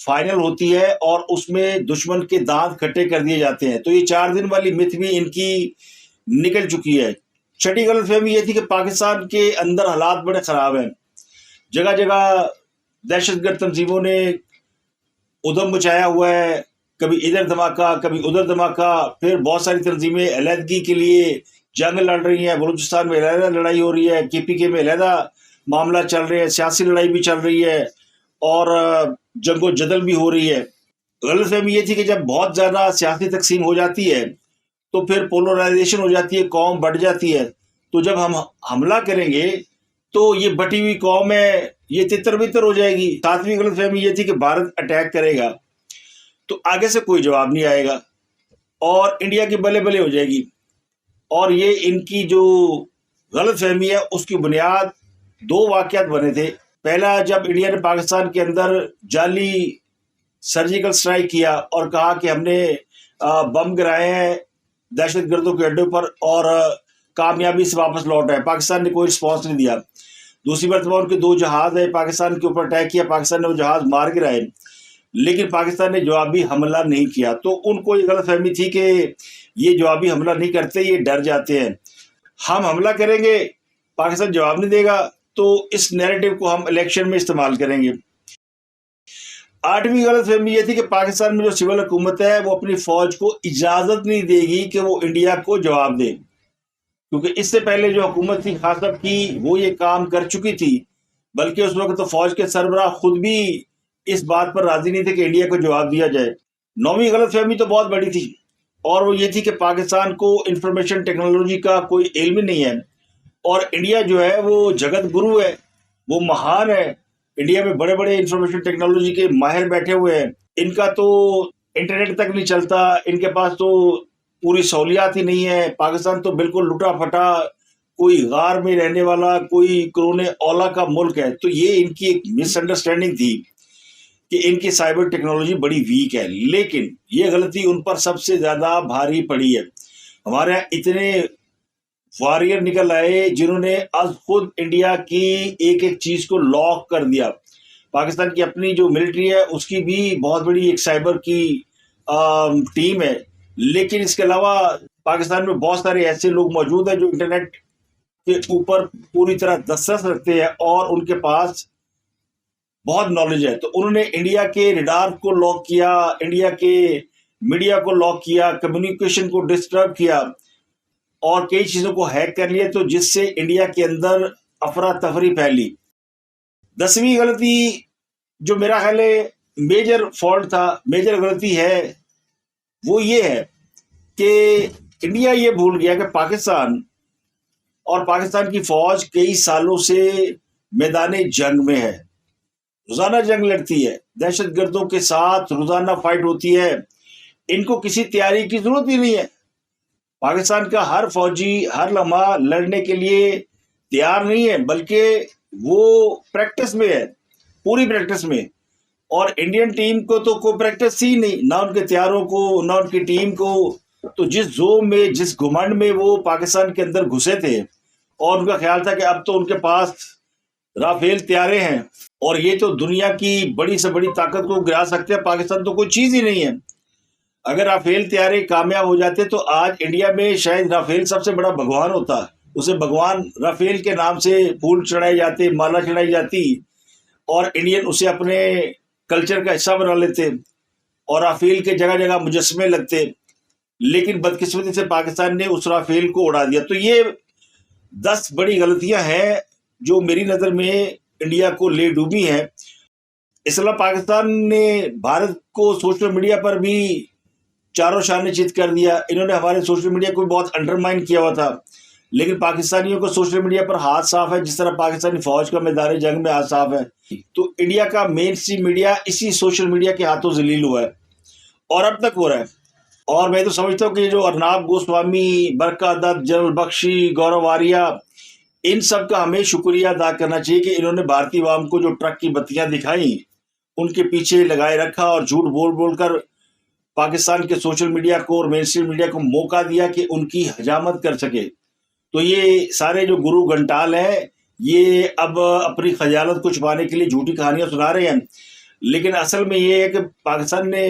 Final ہوتی ہے اور اس میں دشمن کے دانت کھٹے کر دیے جاتے ہیں. تو یہ 4 دن والی مت بھی ان کی نکل چکی ہے. چھٹی غلط فہمی یہ تھی کہ پاکستان کے اندر حالات بڑے خراب ہیں. جگہ جگہ دہشت گرد تنظیموں نے ادھم مچایا ہوا ہے، کبھی ادھر دھماکہ کبھی ادھر دھماکہ. پھر بہت ساری تنظیمیں علیحدگی کے لیے جنگ لڑ رہی ہیں. بلوچستان میں علیحدہ لڑائی ہو رہی ہے، KPK میں علیحدہ معاملہ چل رہے ہیں، سیاسی لڑائی بھی چل رہی ہے اور جنگ و جدل بھی ہو رہی ہے. غلط فہمی یہ تھی کہ جب بہت زیادہ سیاسی تقسیم ہو جاتی ہے تو پھر پولرائزیشن ہو جاتی ہے، قوم بٹ جاتی ہے. تو جب ہم حملہ کریں گے تو یہ بٹی ہوئی قوم ہے یہ تتر بتر ہو جائے گی. 7ویں غلط فہمی یہ تھی کہ بھارت اٹیک کرے گا تو آگے سے کوئی جواب نہیں آئے گا اور انڈیا کی بلے بلے ہو جائے گی. اور یہ ان کی جو غلط فہمی ہے اس کی بنیاد 2 واقعات بنے تھے. پہلا، جب انڈیا نے پاکستان کے اندر جعلی سرجیکل سٹرائک کیا اور کہا کہ ہم نے بم گرائے ہیں دہشت گردوں کے اڈوں پر اور کامیابی سے واپس لوٹ آئے. پاکستان نے کوئی رسپانس نہیں دیا. دوسری مرتبہ ان کے 2 جہاز آئے، پاکستان کے اوپر اٹیک کیا، پاکستان نے وہ جہاز مار گرائے، لیکن پاکستان نے جوابی حملہ نہیں کیا. تو ان کو یہ غلط فہمی تھی کہ یہ جوابی حملہ نہیں کرتے، یہ ڈر جاتے ہیں. ہم حملہ کریں گے، پاکستان جواب نہیں دے گا تو اس نیریٹو کو ہم الیکشن میں استعمال کریں گے. 8ویں غلط فہمی یہ تھی کہ پاکستان میں جو سول حکومت ہے وہ اپنی فوج کو اجازت نہیں دے گی کہ وہ انڈیا کو جواب دے، کیونکہ اس سے پہلے جو حکومت تھی خاصب کی وہ یہ کام کر چکی تھی، بلکہ اس وقت تو فوج کے سربراہ خود بھی اس بات پر راضی نہیں تھے کہ انڈیا کو جواب دیا جائے. 9ویں غلط فہمی تو بہت بڑی تھی اور وہ یہ تھی کہ پاکستان کو انفارمیشن ٹیکنالوجی کا کوئی علم نہیں ہے اور انڈیا جو ہے وہ جگت گرو ہے، وہ مہان ہے. انڈیا میں بڑے بڑے انفارمیشن ٹیکنالوجی کے ماہر بیٹھے ہوئے ہیں، ان کا تو انٹرنیٹ تک نہیں چلتا، ان کے پاس تو پوری سہولیات ہی نہیں ہے. پاکستان تو بالکل لٹا پھٹا کوئی غار میں رہنے والا کوئی قرون اولا کا ملک ہے. تو یہ ان کی ایک مس انڈرسٹینڈنگ تھی کہ ان کی سائبر ٹیکنالوجی بڑی ویک ہے، لیکن یہ غلطی ان پر سب سے زیادہ بھاری پڑی ہے. ہمارے یہاں اتنے وارئر نکل آئے جنہوں نے از خود انڈیا کی ایک ایک چیز کو لاک کر دیا. پاکستان کی اپنی جو ملٹری ہے اس کی بھی بہت بڑی ایک سائبر کی ٹیم ہے، لیکن اس کے علاوہ پاکستان میں بہت سارے ایسے لوگ موجود ہیں جو انٹرنیٹ کے اوپر پوری طرح دسترس رکھتے ہیں اور ان کے پاس بہت نالج ہے. تو انہوں نے انڈیا کے ریڈار کو لاک کیا، انڈیا کے میڈیا کو لاک کیا، کمیونیکیشن کو ڈسٹرب کیا اور کئی چیزوں کو ہیک کر لیا، تو جس سے انڈیا کے اندر افراتفری پھیلی. 10ویں غلطی جو میرا خیال ہے میجر فالٹ تھا، میجر غلطی ہے، وہ یہ ہے کہ انڈیا یہ بھول گیا کہ پاکستان اور پاکستان کی فوج کئی سالوں سے میدان جنگ میں ہے، روزانہ جنگ لڑتی ہے، دہشت گردوں کے ساتھ روزانہ فائٹ ہوتی ہے. ان کو کسی تیاری کی ضرورت ہی نہیں ہے. پاکستان کا ہر فوجی ہر لمحہ لڑنے کے لیے تیار نہیں ہے، بلکہ وہ پریکٹس میں ہے، پوری پریکٹس میں. اور انڈین ٹیم کو تو کوئی پریکٹس ہی نہیں، نہ ان کے تیاروں کو نہ ان کی ٹیم کو. تو جس زوم میں جس گھمنڈ میں وہ پاکستان کے اندر گھسے تھے اور ان کا خیال تھا کہ اب تو ان کے پاس رافیل طیارے ہیں اور یہ تو دنیا کی بڑی سے بڑی طاقت کو گرا سکتے ہیں، پاکستان تو کوئی چیز ہی نہیں ہے. اگر رافیل طیارے کامیاب ہو جاتے تو آج انڈیا میں شاید رافیل سب سے بڑا بھگوان ہوتا، اسے بھگوان رافیل کے نام سے پھول چڑھائے جاتے، مالا چڑھائی جاتی اور انڈین اسے اپنے کلچر کا حصہ بنا لیتے اور رافیل کے جگہ جگہ مجسمے لگتے. لیکن بدقسمتی سے پاکستان نے اس رافیل کو اڑا دیا. تو یہ 10 بڑی غلطیاں ہیں جو میری نظر میں انڈیا کو لے ڈوبی ہیں. اس طرح پاکستان نے بھارت کو سوشل میڈیا پر بھی چاروں شانے چت کر دیا. انہوں نے ہمارے سوشل میڈیا کو بہت انڈرمائن کیا ہوا تھا، لیکن پاکستانیوں کو سوشل میڈیا پر ہاتھ صاف ہے جس طرح پاکستانی فوج کا میدان جنگ میں ہاتھ صاف ہے. تو انڈیا کا مین اسٹریم میڈیا اسی سوشل میڈیا کے ہاتھوں ذلیل ہوا ہے اور اب تک ہو رہا ہے. اور میں تو سمجھتا ہوں کہ جو ارناب گوسوامی، برکا دت، جنرل بخشی، گورو واریہ، ان سب کا ہمیں شکریہ ادا کرنا چاہیے کہ انہوں نے بھارتی عوام کو جو ٹرک کی بتیاں دکھائیں ان کے پیچھے لگائے رکھا اور جھوٹ بول بول کر پاکستان کے سوشل میڈیا کو اور مین اسٹریم میڈیا کو موقع دیا کہ ان کی حجامت کر سکے. تو یہ سارے جو گرو گھنٹال ہیں یہ اب اپنی خجالت کو چھپانے کے لیے جھوٹی کہانیاں سنا رہے ہیں. لیکن اصل میں یہ ہے کہ پاکستان نے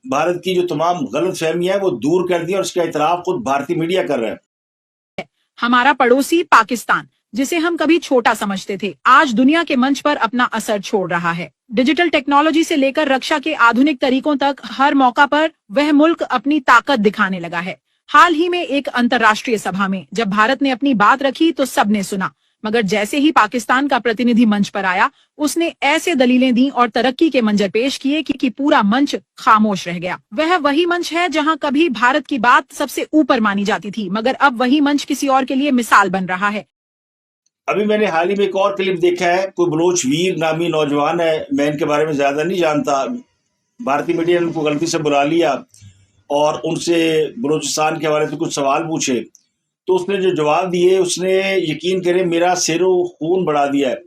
بھارت کی جو تمام غلط فہمیاں ہیں وہ دور کر دی اور اس کا اعتراف خود بھارتی میڈیا کر رہا ہے۔ ہمارا پڑوسی پاکستان، جسے ہم کبھی چھوٹا سمجھتے تھے، آج دنیا کے منچ پر اپنا اثر چھوڑ رہا ہے۔ ڈیجیٹل ٹیکنالوجی سے لے کر رکشا کے آدھنک طریقوں تک ہر موقع پر وہ ملک اپنی طاقت دکھانے لگا ہے۔ حال ہی میں ایک انترراشٹریہ سبھا میں جب بھارت نے اپنی بات رکھی تو سب نے سنا، مگر جیسے ہی پاکستان کا پرتیندھی منچ پر آیا، اس نے ایسے دلیلیں دیں اور ترقی کے منظر پیش کیے کہ پورا منچ خاموش رہ گیا۔ وہ وہی منچ ہے جہاں کبھی بھارت کی بات سب سے اوپر مانی جاتی تھی، مگر اب وہی منچ کسی اور کے لیے مثال بن رہا ہے۔ ابھی میں نے حال ہی میں ایک اور کلپ دیکھا ہے، کوئی بلوچ ویر نامی نوجوان ہے، میں ان کے بارے میں زیادہ نہیں جانتا، بھارتی میڈیا نے ان کو غلطی سے بلا لیا اور ان سے بلوچستان کے حوالے سے کچھ سوال پوچھے، تو اس نے جو جواب دیے اس نے یقین کریں میرا سر و خون بڑھا دیا ہے۔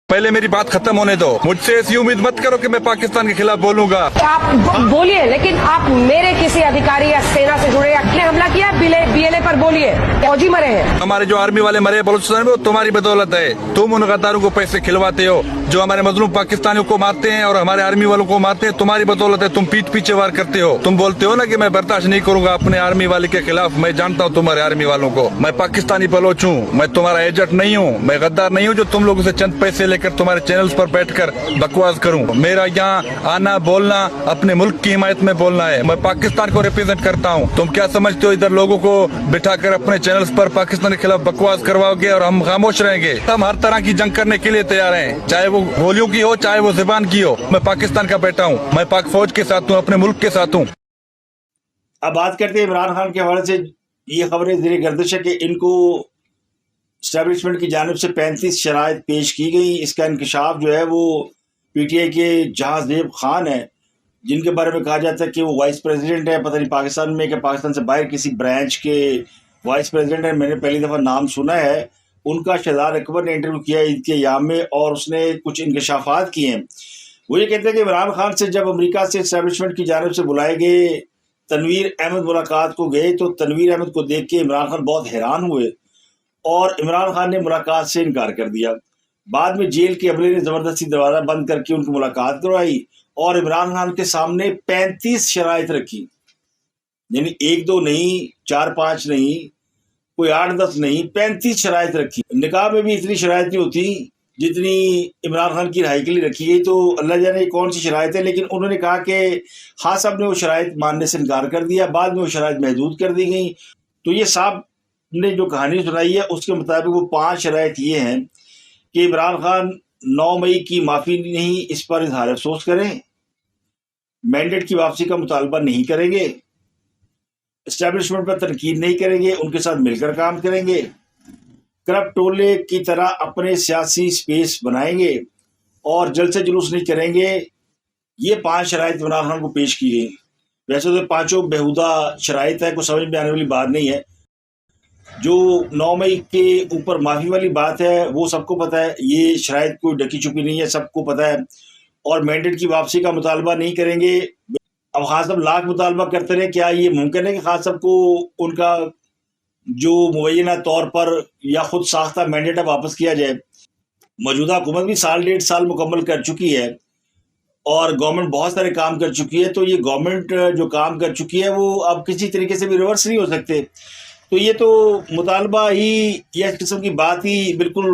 پہلے میری بات ختم ہونے دو، مجھ سے ایسی امید مت کرو کہ میں پاکستان کے خلاف بولوں گا۔ آپ بولیے، لیکن آپ میرے کسی ادھیکاری یا سینا سے جڑے یا کس نے حملہ کیا بی ایل اے پر بولیے، فوجی مرے ہیں۔ ہمارے جو آرمی والے مرے بلوچستان میں وہ تمہاری بدولت ہے، تم ان غداروں کو پیسے کھلواتے ہو جو ہمارے مظلوم پاکستانیوں کو مارتے ہیں اور ہمارے آرمی والوں کو مارتے ہیں، تمہاری بدولت ہے، تم پیٹ پیچھے وار کرتے ہو۔ تم بولتے ہو نا کہ میں برداشت نہیں کروں گا اپنے آرمی والے کے خلاف، میں جانتا ہوں تمہارے آرمی والوں کو، میں پاکستانی بلوچ ہوں، میں تمہارا ایجنٹ نہیں ہوں، میں غدار نہیں ہوں جو تم لوگوں سے چند پیسے لے کر تمہارے چینلز پر بیٹھ کر بکواس کروں۔ میرا یہاں آنا بولنا اپنے ملک کی حمایت میں بولنا ہے، میں پاکستان کو ریپرزینٹ کرتا ہوں۔ تم کیا سمجھتے ہو ادھر لوگوں کو بٹھا کر اپنے چینلز پر پاکستان کے خلاف بکواس کرواؤ گے اور ہم خاموش رہیں گے؟ ہم ہر طرح کی جنگ کرنے کے لیے تیار ہیں، چاہے وہ گولیوں کی ہو چاہے وہ زبان کی ہو۔ میں پاکستان کا بیٹا ہوں، میں پاک فوج کے ساتھ ہوں، اپنے ملک کے ساتھ ہوں۔ اب بات کرتے ہیں عمران خان کے حوالے سے، یہ خبریں زیر گردش ہے کہ ان کو اسٹیبلشمنٹ کی جانب سے 35 شرائط پیش کی گئی۔ اس کا انکشاف جو ہے وہ پی ٹی آئی کے جہاں زیب خان ہیں، جن کے بارے میں کہا جاتا ہے کہ وہ وائس پریزیڈنٹ ہے، پتہ نہیں پاکستان میں کہ پاکستان سے باہر کسی برانچ کے وائس پریزیڈنٹ ہیں، میں نے پہلی دفعہ نام سنا ہے۔ ان کا شہزاد اکبر نے انٹرویو کیا عید کے ایام میں اور اس نے کچھ انکشافات کیے ہیں۔ وہ یہ کہتے ہیں کہ عمران خان سے جب امریکہ سے اسٹیبلشمنٹ کی جانب سے بلائے گئے تنویر احمد ملاقات کو گئے تو تنویر احمد کو دیکھ کے عمران خان بہت حیران ہوئے اور عمران خان نے ملاقات سے انکار کر دیا۔ بعد میں جیل کے عملے نے زبردستی دروازہ بند کر کے ان کو ملاقات کروائی اور عمران خان کے سامنے 35 شرائط رکھی، یعنی 1-2 نہیں، 4-5 نہیں، کوئی 8-10 نہیں، 35 شرائط رکھی۔ نکاح میں بھی اتنی شرائط نہیں ہوتی جتنی عمران خان کی رہائی کے لیے رکھی گئی، تو اللہ جانے کون سی شرائط ہے، لیکن انہوں نے کہا کہ خان صاحب نے وہ شرائط ماننے سے انکار کر دیا، بعد میں وہ شرائط محدود کر دی گئیں۔ تو یہ صاحب نے جو کہانی سنائی ہے اس کے مطابق وہ 5 شرائط یہ ہیں کہ عمران خان 9 مئی کی معافی نہیں، اس پر اظہار افسوس کریں، مینڈیٹ کی واپسی کا مطالبہ نہیں کریں گے، اسٹیبلشمنٹ پر تنقید نہیں کریں گے، ان کے ساتھ مل کر کام کریں گے، کرپٹ ٹولے کی طرح اپنے سیاسی سپیس بنائیں گے اور جلسے جلوس نہیں کریں گے۔ یہ 5 شرائط عمران خان کو پیش کی گئی۔ ویسے تو 5 بےہودہ شرائط ہے، کوئی سمجھ میں آنے والی بات نہیں ہے۔ جو 9 مئی کے اوپر معافی والی بات ہے وہ سب کو پتہ ہے، یہ شرائط کوئی ڈکی چھپی نہیں ہے، سب کو پتہ ہے۔ اور مینڈیٹ کی واپسی کا مطالبہ نہیں کریں گے۔ اب خان صاحب لاکھ مطالبہ کرتے رہے، کیا یہ ممکن ہے کہ خان صاحب کو ان کا جو مبینہ طور پر یا خود ساختہ مینڈیٹ واپس کیا جائے؟ موجودہ حکومت بھی 1.5 سال مکمل کر چکی ہے اور گورنمنٹ بہت سارے کام کر چکی ہے، تو یہ گورنمنٹ جو کام کر چکی ہے وہ اب کسی طریقے سے بھی ریورس نہیں ہو سکتے۔ تو یہ تو مطالبہ ہی یا اس قسم کی بات ہی بالکل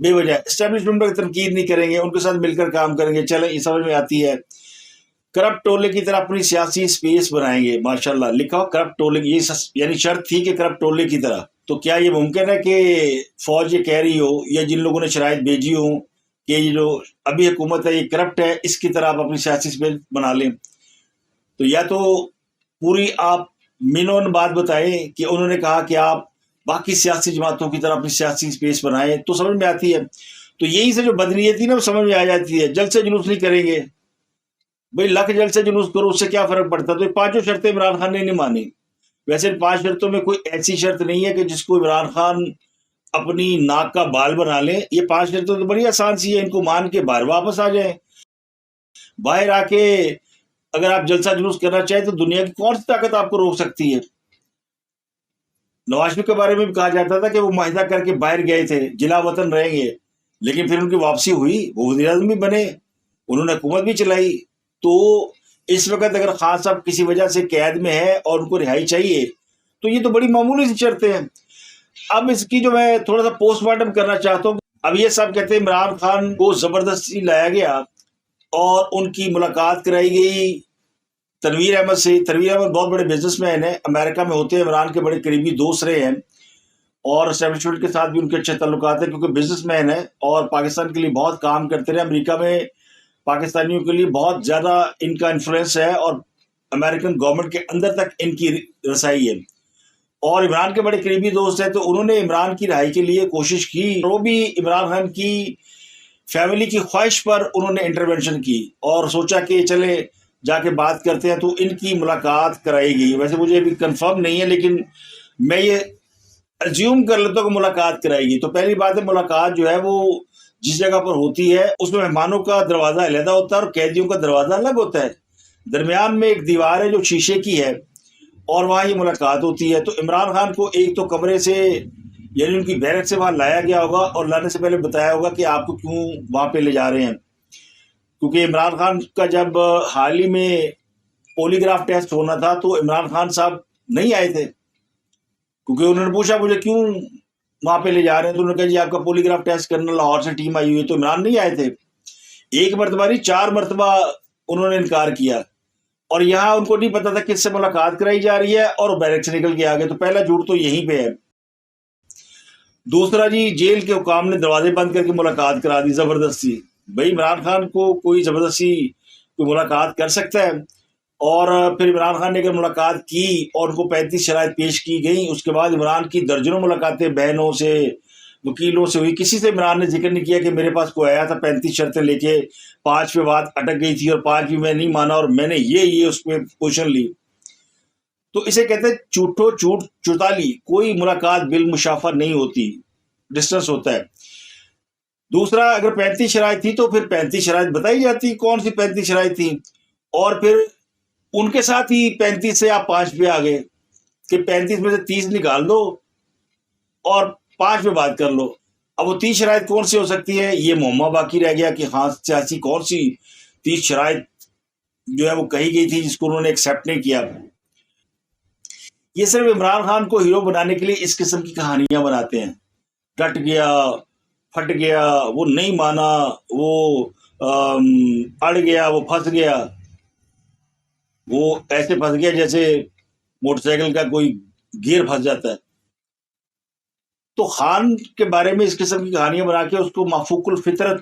بے وجہ۔ اسٹیبلشمنٹ پر تنقید نہیں کریں گے، ان کے ساتھ مل کر کام کریں گے، چلیں یہ سمجھ میں آتی ہے۔ کرپٹ ٹولے کی طرح اپنی سیاسی سپیس بنائیں گے، ماشاءاللہ لکھا ہو کرپٹ ٹولے کی، یہ یعنی شرط تھی کہ کرپٹ ٹولے کی طرح۔ تو کیا یہ ممکن ہے کہ فوج یہ کہہ رہی ہو یا جن لوگوں نے شرائط بھیجی ہوں کہ یہ جو ابھی حکومت ہے یہ کرپٹ ہے، اس کی طرح آپ اپنی سیاسی سپیس بنا لیں؟ تو یا تو پوری آپ مینون بات بتائیں کہ انہوں نے کہا کہ آپ باقی سیاسی جماعتوں کی طرح اپنی سیاسی سپیس بنائیں تو سمجھ میں آتی ہے۔ تو یہی سے جو بدنیتی نا وہ سمجھ میں آ جاتی ہے۔ جلسے جلوس نہیں کریں گے، بھئی لاکھ جلسے جلوس کرو، اس سے کیا فرق پڑتا؟ تو یہ 5 شرطیں عمران خان نے نہیں مانی۔ ویسے 5 شرطوں میں کوئی ایسی شرط نہیں ہے کہ جس کو عمران خان اپنی ناک کا بال بنا لیں۔ یہ 5 شرطیں تو بڑی آسان سی ہے، ان کو مان کے باہر واپس آ جائیں۔ باہر آ کے اگر آپ جلسہ جلوس کرنا چاہیں تو دنیا کی کون سی طاقت آپ کو روک سکتی ہے؟ نواز شریف کے بارے میں بھی کہا جاتا تھا کہ وہ معاہدہ کر کے باہر گئے تھے، جلا وطن رہیں گے، لیکن پھر ان کی واپسی ہوئی، وہ وزیر اعظم بھی بنے، انہوں نے حکومت بھی چلائی. تو اس وقت اگر خان صاحب کسی وجہ سے قید میں ہے اور ان کو رہائی چاہیے تو یہ تو بڑی معمولی سی شرطیں ہیں. اب اس کی جو میں تھوڑا سا پوسٹ مارٹم کرنا چاہتا ہوں. اب یہ سب کہتے ہیں عمران خان کو زبردستی لایا گیا اور ان کی ملاقات کرائی گئی تنویر احمد سے. تنویر احمد بہت بڑے بزنس مین ہیں, امریکہ میں ہوتے ہیں, عمران کے بڑے قریبی دوست رہے ہیں اور اسٹیبلشمنٹ کے ساتھ بھی ان کے اچھے تعلقات ہیں کیونکہ بزنس مین ہے اور پاکستان کے لیے بہت کام کرتے رہے. امریکہ میں پاکستانیوں کے لیے بہت زیادہ ان کا انفلوئنس ہے اور امریکن گورنمنٹ کے اندر تک ان کی رسائی ہے اور عمران کے بڑے قریبی دوست ہیں. تو انہوں نے عمران کی رہائی کے لیے کوشش کی, وہ بھی عمران خان کی فیملی کی خواہش پر انہوں نے انٹرونشن کی اور سوچا کہ چلے جا کے بات کرتے ہیں. تو ان کی ملاقات کرائی گئی. ویسے مجھے ابھی کنفرم نہیں ہے لیکن میں یہ ازیوم کر لیتا ہوں کہ ملاقات کرائی گئی. تو پہلی بات ہے ملاقات جو ہے وہ جس جگہ پر ہوتی ہے اس میں مہمانوں کا دروازہ علیحدہ ہوتا ہے اور قیدیوں کا دروازہ الگ ہوتا ہے. درمیان میں ایک دیوار ہے جو شیشے کی ہے اور وہاں یہ ملاقات ہوتی ہے. تو عمران خان کو ایک تو کمرے سے یعنی ان کی بیرک سے وہاں لایا گیا ہوگا اور لانے سے پہلے بتایا ہوگا کہ آپ کو کیوں وہاں پہ لے جا رہے ہیں, کیونکہ عمران خان کا جب حال ہی میں پولی گراف ٹیسٹ ہونا تھا تو عمران خان صاحب نہیں آئے تھے کیونکہ انہوں نے پوچھا مجھے کیوں وہاں پہ لے جا رہے ہیں. تو انہوں نے کہا جی آپ کا پولی گراف ٹیسٹ کرنا لاہور سے ٹیم آئی ہوئی ہے. تو عمران نہیں آئے تھے. ایک مرتبہ نہیں 4 مرتبہ انہوں نے انکار کیا اور یہاں ان کو نہیں پتا تھا کس سے ملاقات کرائی جا رھئی ہے اور بیرک سے نکل کے آگے. تو پہلا جھوٹ تو یہیں پہ ہے. دوسرا جی جیل کے حکام نے دروازے بند کر کے ملاقات کرا دی زبردستی. بھائی عمران خان کو کوئی زبردستی کوئی ملاقات کر سکتا ہے؟ اور پھر عمران خان نے اگر ملاقات کی اور ان کو 35 شرائط پیش کی گئیں, اس کے بعد عمران کی درجنوں ملاقاتیں بہنوں سے وکیلوں سے ہوئی. کسی سے عمران نے ذکر نہیں کیا کہ میرے پاس کوئی آیا تھا 35 شرطیں لے کے 5 پہ بات اٹک گئی تھی اور 5 بھی میں نہیں مانا اور میں نے یہ اس پہ پوزیشن لی. تو اسے کہتے ہیں جھوٹو جھوٹ چوتالی. کوئی ملاقات بالمشافہ نہیں ہوتی, ڈسٹنس ہوتا ہے. دوسرا اگر 35 شرائط تھی تو پھر 35 شرائط بتائی جاتی کون سی 35 شرائط تھی اور پھر ان کے ساتھ ہی 35 سے آپ 5 پہ آ گئے کہ 35 میں سے 30 نکال دو اور 5 پہ بات کر لو. اب وہ 30 شرائط کون سی ہو سکتی ہے یہ معمہ باقی رہ گیا کہ ہاں سیاسی کون سی 30 شرائط جو ہے وہ کہی گئی تھی جس کو انہوں نے ایکسیپٹ نہیں کیا. یہ صرف عمران خان کو ہیرو بنانے کے لیے اس قسم کی کہانیاں بناتے ہیں. ڈٹ گیا, پھٹ گیا, وہ نہیں مانا, وہ اڑ گیا, وہ پھنس گیا. وہ ایسے پھنس گیا جیسے موٹر سائیکل کا کوئی گیئر پھنس جاتا ہے. تو خان کے بارے میں اس قسم کی کہانیاں بنا کے اس کو مافوق الفطرت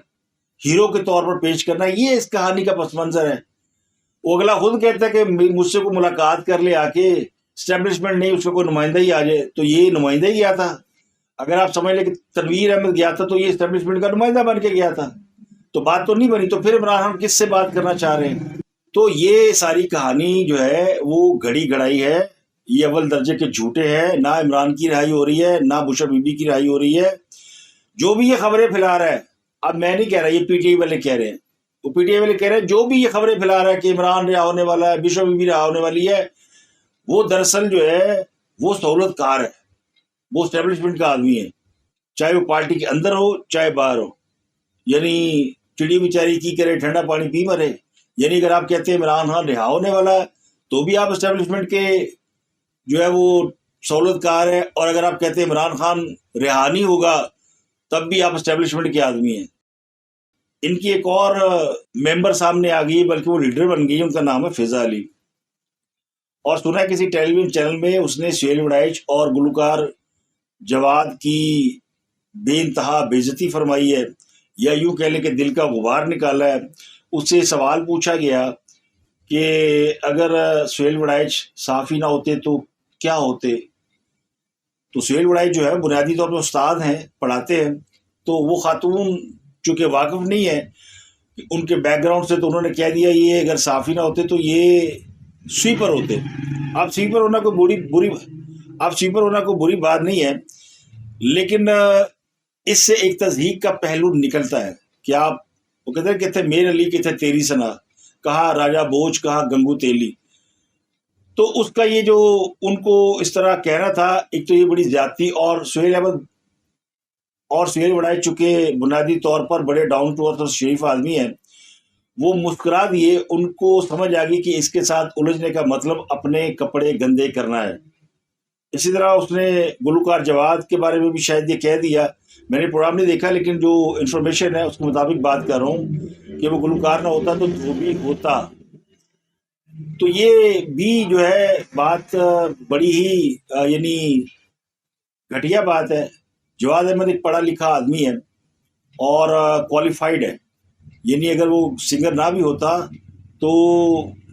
ہیرو کے طور پر پیش کرنا, یہ اس کہانی کا پس منظر ہے. وہ اگلا خود کہتا ہے کہ مجھ سے کوئی ملاقات کر لے آ کے, اسٹیبلشمنٹ نہیں اس کا کوئی نمائندہ ہی آ جائے. تو یہ نمائندہ ہی گیا تھا. اگر آپ سمجھ لیں کہ تنویر احمد گیا تھا تو یہ اسٹیبلشمنٹ کا نمائندہ بن کے گیا تھا. تو بات تو نہیں بنی. تو پھر عمران خان کس سے بات کرنا چاہ رہے ہیں؟ تو یہ ساری کہانی جو ہے وہ گھڑی گھڑائی ہے. یہ اول درجے کے جھوٹے ہیں. نہ عمران کی رہائی ہو رہی ہے نہ بشرا بی بی کی رہائی ہو رہی ہے. جو بھی یہ خبریں پھیلا رہا ہے, اب میں نہیں کہہ رہا, یہ پی ٹی آئی والے کہہ رہے ہیں, وہ پی ٹی آئی والے کہہ رہے ہیں جو بھی یہ خبریں پھیلا رہا ہے کہ عمران رہا ہونے والا ہے, بشرا بی بی رہا ہونے والی ہے, وہ دراصل جو ہے وہ سہولت کار ہے, وہ اسٹیبلشمنٹ کا آدمی ہے, چاہے وہ پارٹی کے اندر ہو چاہے باہر ہو. یعنی چڑی بیچاری کی کرے ٹھنڈا پانی پی مرے. یعنی اگر آپ کہتے ہیں عمران خان رہا ہونے والا ہے تو بھی آپ اسٹیبلشمنٹ کے جو ہے وہ سہولت کار ہے, اور اگر آپ کہتے ہیں عمران خان رہا نہیں ہوگا تب بھی آپ اسٹیبلشمنٹ کے آدمی ہیں. ان کی ایک اور ممبر سامنے آ گئی بلکہ وہ لیڈر بن گئی, ان کا نام ہے فضا علی. اور سنا ہے کسی ٹیلی ویژن چینل میں اس نے سہیل وڑائچ اور گلوکار جواد کی بے انتہا بے عزتی فرمائی ہے, یا یوں کہہ لیں کہ دل کا غبار نکالا ہے. اس سے سوال پوچھا گیا کہ اگر سہیل وڑائچ صحافی نہ ہوتے تو کیا ہوتے؟ تو سہیل وڑائچ جو ہے بنیادی طور پر استاد ہیں, پڑھاتے ہیں. تو وہ خاتون چونکہ واقف نہیں ہے ان کے بیک گراؤنڈ سے, تو انہوں نے کہہ دیا یہ اگر صحافی نہ ہوتے تو یہ سویپر ہوتے. اب سویپر ہونا کوئی بری بات نہیں ہے, لیکن اس سے ایک تضحیق کا پہلو نکلتا ہے کہ آپ وہ کہتے ہیں میر علی کہتے تیری سنا, کہاں راجہ بوجھ کہاں گنگو تیلی. تو اس کا یہ جو ان کو اس طرح کہنا تھا, ایک تو یہ بڑی زیادتی. اور سہیل احمد اور سہیل وڑائچ چونکہ بنیادی طور پر بڑے ڈاؤن ٹو ارتھ اور شریف آدمی ہیں, وہ مسکرا دیے. ان کو سمجھ آ گئی کہ اس کے ساتھ الجھنے کا مطلب اپنے کپڑے گندے کرنا ہے. اسی طرح اس نے گلوکار جواد کے بارے میں بھی شاید یہ کہہ دیا. میں نے پروگرام نہیں دیکھا لیکن جو انفارمیشن ہے اس کے مطابق بات کر رہا ہوں کہ وہ گلوکار نہ ہوتا تو دھوبی ہوتا. تو یہ بھی جو ہے بات بڑی ہی یعنی گھٹیا بات ہے. جواد احمد ایک پڑھا لکھا آدمی ہے اور کوالیفائڈ ہے. یعنی اگر وہ سنگر نہ بھی ہوتا تو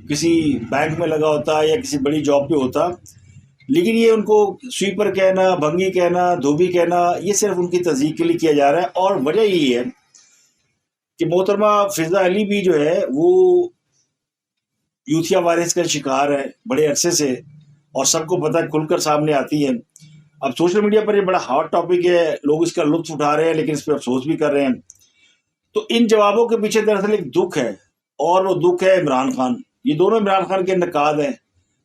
کسی بینک میں لگا ہوتا یا کسی بڑی جاب پہ ہوتا. لیکن یہ ان کو سویپر کہنا، بھنگی کہنا، دھوبی کہنا، یہ صرف ان کی تذییق کے لیے کیا جا رہا ہے. اور وجہ یہی ہے کہ محترمہ فضا علی بھی جو ہے وہ یوتھیا وائرس کا شکار ہے بڑے عرصے سے، اور سب کو پتہ کھل کر سامنے آتی ہے. اب سوشل میڈیا پر یہ بڑا ہاٹ ٹاپک ہے، لوگ اس کا لطف اٹھا رہے ہیں لیکن اس پہ افسوس بھی کر رہے ہیں. تو ان جوابوں کے پیچھے دراصل ایک دکھ ہے، اور وہ دکھ ہے عمران خان. یہ دونوں عمران خان کے نقاد ہیں.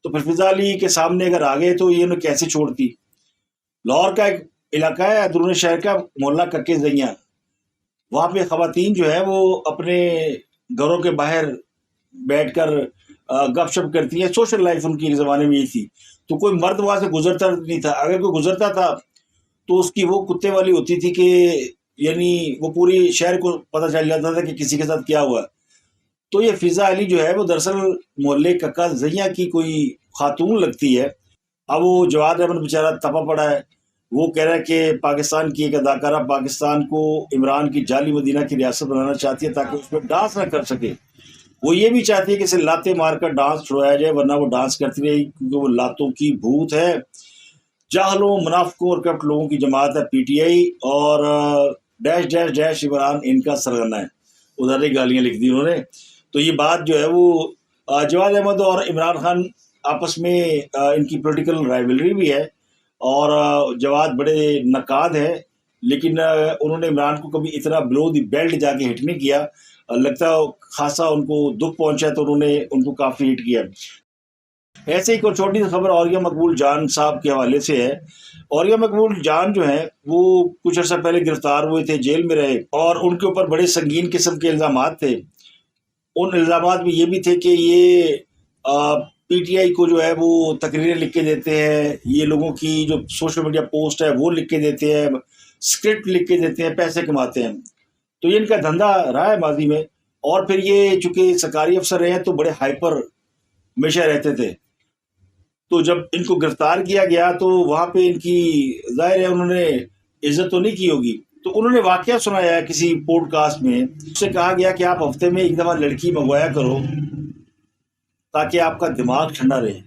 تو پھر فضا علی کے سامنے اگر آ گئے تو یہ انہیں کیسے چھوڑتی. لاہور کا ایک علاقہ ہے اندرون شہر کا، محلہ ککے زئیاں. وہاں پہ خواتین جو ہے وہ اپنے گھروں کے باہر بیٹھ کر گپ شپ کرتی ہیں. سوشل لائف ان کی زمانے میں یہ تھی. تو کوئی مرد وہاں سے گزرتا نہیں تھا. اگر کوئی گزرتا تھا تو اس کی وہ کتے والی ہوتی تھی کہ یعنی وہ پوری شہر کو پتہ چل جاتا تھا کہ کسی کے ساتھ کیا ہوا. تو یہ فضا علی جو ہے وہ دراصل محلے ککا زئیاں کی کوئی خاتون لگتی ہے. اب وہ جواد احمد بیچارہ تپا پڑا ہے. وہ کہہ رہا ہے کہ پاکستان کی ایک اداکارہ پاکستان کو عمران کی جعلی مدینہ کی ریاست بنانا چاہتی ہے تاکہ اس میں ڈانس نہ کر سکے. وہ یہ بھی چاہتی ہے کہ اسے لاتے مار کر ڈانس چھڑوایا جائے، ورنہ وہ ڈانس کرتی رہی کیونکہ وہ لاتوں کی بھوت ہے. جاہلوں، منافقوں اور کرپٹ لوگوں کی جماعت ہے پی ٹی آئی، اور ڈیش ڈیش ڈیش عمران ان کا سرغنہ ہے. ادھر ہی گالیاں لکھ دی انہوں نے. تو یہ بات جو ہے وہ جواد احمد اور عمران خان آپس میں ان کی پولیٹیکل رائیولری بھی ہے، اور جواد بڑے نقاد ہیں لیکن انہوں نے عمران کو کبھی اتنا بلو دی بیلٹ جا کے ہٹ نہیں کیا. لگتا خاصا ان کو دکھ پہنچا تو انہوں نے ان کو کافی ہٹ کیا. ایسے ہی کوئی چھوٹی سی خبر اوریہ مقبول جان صاحب کے حوالے سے ہے. اوریہ مقبول جان جو ہیں وہ کچھ عرصہ پہلے گرفتار ہوئے تھے، جیل میں رہے، اور ان کے اوپر بڑے سنگین قسم کے الزامات تھے. ان الزامات میں یہ بھی تھے کہ یہ پی ٹی آئی کو جو ہے وہ تقریریں لکھ کے دیتے ہیں، یہ لوگوں کی جو سوشل میڈیا پوسٹ ہے وہ لکھ کے دیتے ہیں، اسکرپٹ لکھ کے دیتے ہیں، پیسے کماتے ہیں. تو یہ ان کا دھندا رہا ہے ماضی میں. اور پھر یہ چونکہ سرکاری افسر رہے ہیں تو بڑے ہائپر ہمیشہ رہتے تھے. تو جب ان کو گرفتار کیا گیا تو وہاں پہ ان کی ظاہر ہے انہوں نے عزت تو نہیں کی ہوگی. تو انہوں نے واقعہ سنایا کسی پوڈ کاسٹ میں. اس سے کہا گیا کہ آپ ہفتے میں ایک دفعہ لڑکی منگوایا کرو تاکہ آپ کا دماغ ٹھنڈا رہے،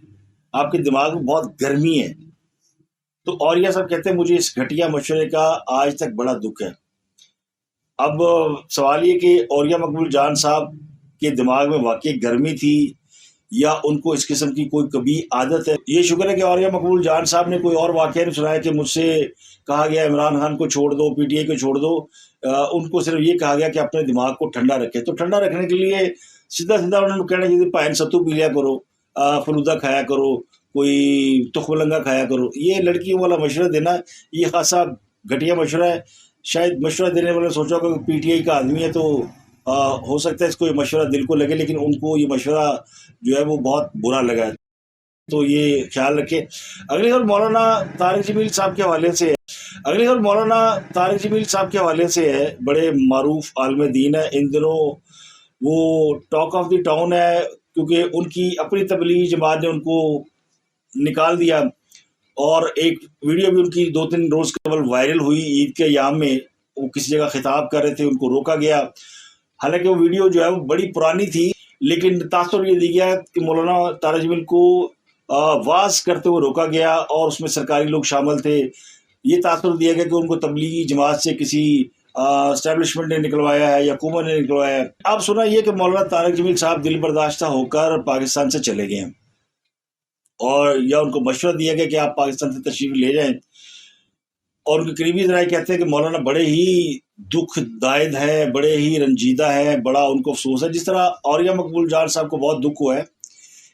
آپ کے دماغ میں بہت گرمی ہے. تو اوریہ صاحب کہتے ہیں مجھے اس گھٹیا مشورے کا آج تک بڑا دکھ ہے. اب سوال یہ کہ اوریہ مقبول جان صاحب کے دماغ میں واقعی گرمی تھی یا ان کو اس قسم کی کوئی کبھی عادت ہے. یہ شکر ہے کہ اوریہ مقبول جان صاحب نے کوئی اور واقعہ نہیں سنایا کہ مجھ سے کہا گیا عمران خان کو چھوڑ دو، پی ٹی آئی کو چھوڑ دو. ان کو صرف یہ کہا گیا کہ اپنے دماغ کو ٹھنڈا رکھے. تو ٹھنڈا رکھنے کے لیے سیدھا انہوں نے کہنا چاہیے پائن ستو پی لیا کرو، فلودہ کھایا کرو، کوئی تخملنگا کھایا کرو. یہ لڑکیوں والا مشورہ دینا یہ خاصا گھٹیا مشورہ ہے. شاید مشورہ دینے والے نے سوچا کہ پی ٹی آئی کا آدمی ہے تو ہو سکتا ہے اس کو یہ مشورہ دل کو لگے، لیکن ان کو یہ مشورہ جو ہے وہ بہت برا لگا ہے. تو یہ خیال رکھے. اگلی خبر مولانا طارق جمیل صاحب کے حوالے سے ہے. بڑے معروف عالم دین ہے، ان دنوں وہ ٹاک آف دی ٹاؤن ہے کیونکہ ان کی اپنی تبلیغی جماعت نے ان کو نکال دیا. اور ایک ویڈیو بھی ان کی 2-3 روز قبل وائرل ہوئی عید کے ایام میں. وہ کسی جگہ خطاب کر رہے تھے، ان کو روکا گیا. حالانکہ وہ ویڈیو جو ہے وہ بڑی پرانی تھی، لیکن تاثر یہ دی گیا کہ مولانا طارق جمیل کو واز کرتے ہوئے روکا گیا اور اس میں سرکاری لوگ شامل تھے. یہ تاثر دیا گیا کہ ان کو تبلیغی جماعت سے کسی اسٹیبلشمنٹ نے نکلوایا ہے یا حکومت نے نکلوایا ہے. اب سنا یہ کہ مولانا طارق جمیل صاحب دل برداشتہ ہو کر پاکستان سے چلے گئے ہیں، اور یا ان کو مشورہ دیا گیا کہ آپ پاکستان سے تشریف لے جائیں. اور ان کے قریبی ذرائع کہتے ہیں کہ مولانا بڑے ہی دکھ دائد ہے، بڑے ہی رنجیدہ ہے، بڑا ان کو افسوس ہے. جس طرح اوریہ مقبول جان صاحب کو بہت دکھ ہوا ہے،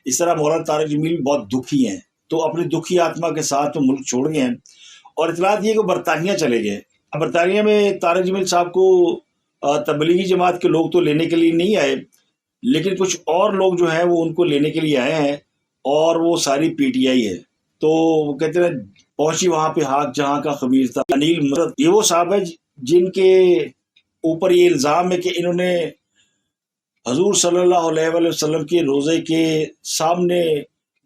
اس طرح مولانا طارق جمیل بہت دکھی ہیں. تو اپنی دکھی آتما کے ساتھ وہ ملک چھوڑ گئے ہیں. اور اطلاعات یہ کہ وہ برطانیہ چلے گئے. برطانیہ میں طارق جمیل صاحب کو تبلیغی جماعت کے لوگ تو لینے کے لیے نہیں آئے، لیکن کچھ اور لوگ جو ہیں وہ ان کو لینے کے لیے آئے ہیں اور وہ ساری پی ٹی آئی ہے. تو وہ کہتے ہیں پہنچی وہاں پہ ہاک جہاں کا خبیر تھا. انیل مسرت یہ وہ صاحب ہے جن کے اوپر یہ الزام ہے کہ انہوں نے حضور صلی اللہ علیہ وآلہ وسلم کے روزے کے سامنے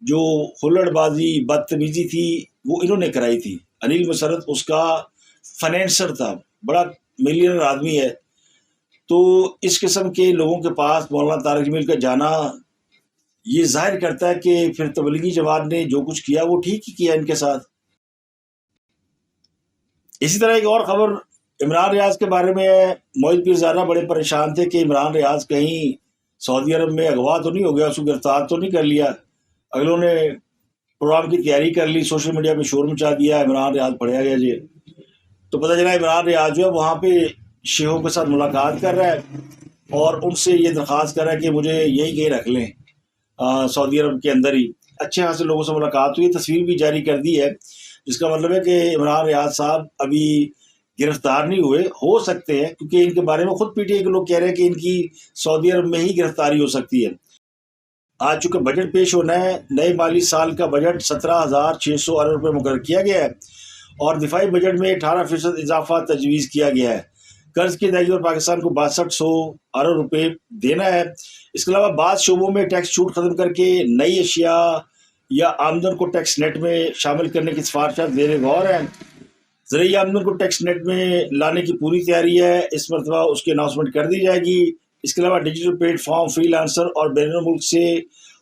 جو ہلڑ بازی بدتمیزی تھی وہ انہوں نے کرائی تھی. انیل مسرت اس کا فائنینسر تھا, بڑا ملینر آدمی ہے. تو اس قسم کے لوگوں کے پاس مولانا طارق جمیل کا جانا یہ ظاہر کرتا ہے کہ پھر تبلیغی جماعت نے جو کچھ کیا وہ ٹھیک ہی کیا ان کے ساتھ. اسی طرح ایک اور خبر عمران ریاض کے بارے میں ہے. معید پیرزادہ بڑے پریشان تھے کہ عمران ریاض کہیں سعودی عرب میں اغوا تو نہیں ہو گیا, اس کو گرفتار تو نہیں کر لیا. اگلوں نے پروگرام کی تیاری کر لی, سوشل میڈیا پہ شور مچا دیا, عمران ریاض پڑھیا گیا جی. تو پتہ چلا عمران ریاض جو ہے وہاں پہ شیخوں کے ساتھ ملاقات کر رہا ہے اور ان سے یہ درخواست کر رہا ہے کہ مجھے یہی کہیں رکھ لیں سعودی عرب کے اندر ہی. اچھے خاصے لوگوں سے ملاقات ہوئی, تصویر بھی جاری کر دی ہے, جس کا مطلب ہے کہ عمران ریاض صاحب ابھی گرفتار نہیں ہوئے. ہو سکتے ہیں کیونکہ ان کے بارے میں خود پی ٹی آئی کے لوگ کہہ رہے ہیں کہ ان کی سعودی عرب میں ہی گرفتاری ہو سکتی ہے. آج چونکہ بجٹ پیش ہونا ہے, نئے مالی سال کا بجٹ 17,600 ارب روپے مقرر کیا گیا ہے اور دفاعی بجٹ میں 18% اضافہ تجویز کیا گیا ہے. قرض کی ادائیگی پر پاکستان کو 6200 ارب روپے دینا ہے. اس کے علاوہ بعض شعبوں میں ٹیکس چھوٹ ختم کر کے نئی اشیاء یا آمدن کو ٹیکس نیٹ میں شامل کرنے کی سفارشات زیر غور ہیں. زرعی آمدن کو ٹیکس نیٹ میں لانے کی پوری تیاری ہے, اس مرتبہ اس کی اناؤنسمنٹ کر دی جائے گی. اس کے علاوہ digital plate form free lancer اور بین الملک سے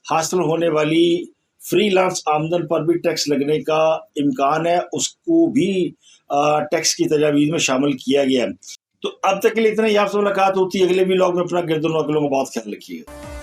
حاصل ہونے والی فری لانس آمدن پر بھی ٹیکس لگنے کا امکان ہے, اس کو بھی ٹیکس کی تجاویز میں شامل کیا گیا ہے. تو اب تک کے لیے اتنا ہی. آپ سے ملاقات ہوتی ہے اگلے ولاگ میں. اپنا گرد و نواح کا بہت خیال رکھیے گا.